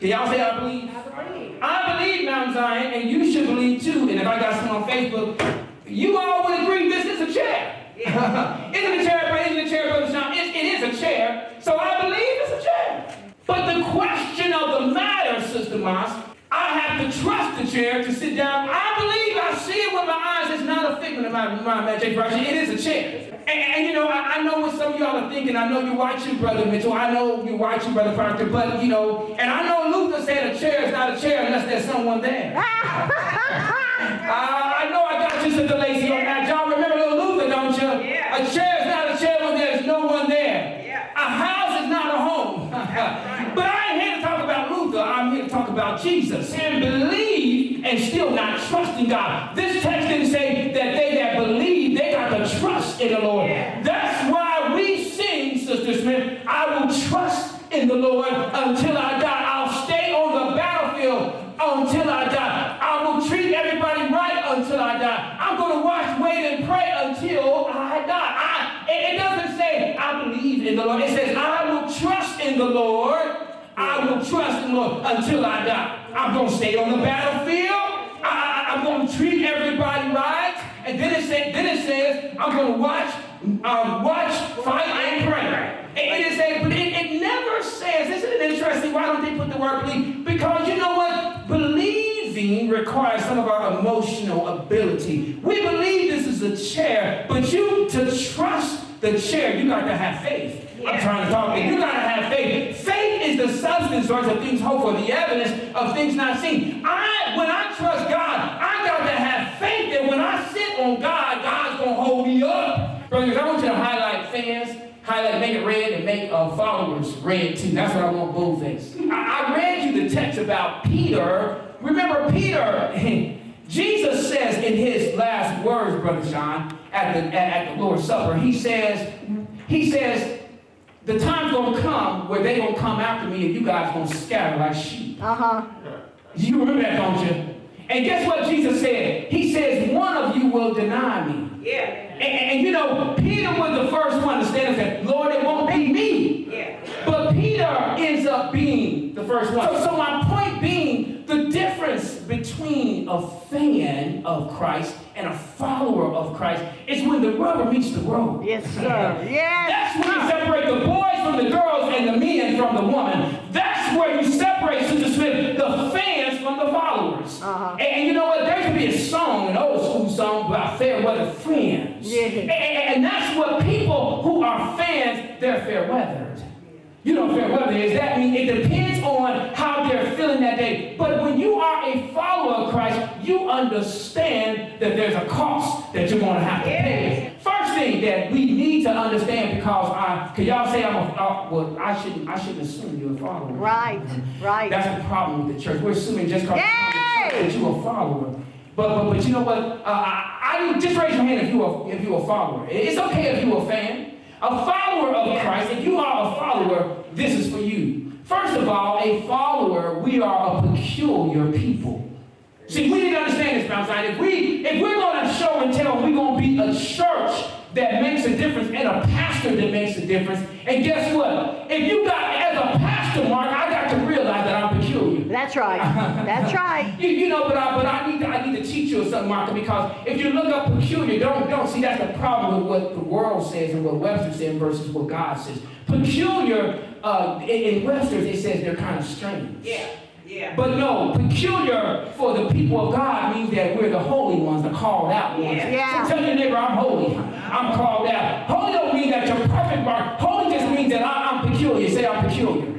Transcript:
Can y'all say I believe? I believe. I believe, Mount Zion, and you should believe too. And if I got someone on Facebook, you all would agree this is a chair. Yeah. Isn't a chair, Brother Sean? It is a chair. So I believe it's a chair. But the question of the matter, Sister Moss, I have to trust the chair to sit down. I believe I see it with my eyes. It's not a figment of my imagination. It is a chair. And you know, I know what some of y'all are thinking. I know you're watching Brother Mitchell. I know you're watching Brother Proctor. But, you know, and I know Luther said a chair is not a chair unless there's someone there. I know I got you, Sister Lacey, on that. Y'all remember little Luther, don't you? Yeah. A chair is not a chair when there's no one there. Yeah. A house is not a home. But I ain't here to talk about Luther. I'm here to talk about Jesus. And believe and still not trust in God. This text didn't say that they that believe, they got to trust in the Lord. Yeah. That's why we sing, Sister Smith, I will trust in the Lord until I die. I'll stay on the battlefield until I die. I will treat everybody right until I die. I'm going to watch, wait, and pray until I die. It doesn't say I believe in the Lord. It says I will trust in the Lord. I will trust in the Lord until I die. I'm going to stay on the battlefield. I'm going to treat everybody right. And then it says I'm going to watch, fight, and pray. It never says, isn't it interesting? Why don't they put the word believe? Because you know what? Believing requires some of our emotional ability. We believe this is a chair, but to trust the chair, you got to have faith. Yeah. I'm trying to talk to you. You got to have faith. Faith is the substance of things hoped for, the evidence of things not seen. When I trust God, I got to have faith that when I sit on God, God's going to hold me up. Brothers, I want you to highlight fans. Make it red, and make followers red too. That's what I want, boldface. I read you the text about Peter. Remember Peter, Jesus says in his last words, Brother John, at the Lord's Supper, he says, the time's going to come where they're going to come after me and you guys going to scatter like sheep. You remember that, don't you? And guess what Jesus said? He says, one of you will deny me. Yeah. And you know, Peter was the first one to stand and say, Lord, it won't be me. Yeah. But Peter ends up being the first one. So my point being, the difference between a fan of Christ and a follower of Christ is when the rubber meets the road. Yes, sir. Yes. That's when you separate the boys from the girls and the men from the woman. That's where you separate, Sister Smith, the fans from the followers. And you know what? There could be a song, an old school song about fair weather friends. Yeah. And that's what people who are fans, they're fair weathered. You know what fair weather is. That means it depends on how they're feeling that day. But when you are a follower of Christ, you understand that there's a cost that you're going to have to pay. First thing that we need to understand, because can y'all say I shouldn't assume you're a follower. Right. That's the problem with the church. We're assuming just because that you're a follower. But you know what? I just raise your hand if you're a follower. It's okay if you're a fan. A follower of Christ, if you are a follower, this is for you. First of all, a follower, we are a peculiar people. See, we need to understand this, Mount Zion. If we're going to show and tell, we're going to be a church that makes a difference and a pastor that makes a difference. And guess what? If you got, as a pastor, Mark, I got to realize that I'm peculiar. That's right. That's right. You know, but I need to teach you something, Mark, because if you look up peculiar, don't see that's the problem with what the world says and what Webster says versus what God says. Peculiar, in Webster's, it says they're kind of strange. Yeah. Yeah. But no, peculiar for the people of God means that we're the holy ones, the called out ones. Yeah. So tell your neighbor, I'm holy. I'm called out. Holy don't mean that you're perfect, Mark. Holy just means that I'm peculiar. Say I'm peculiar.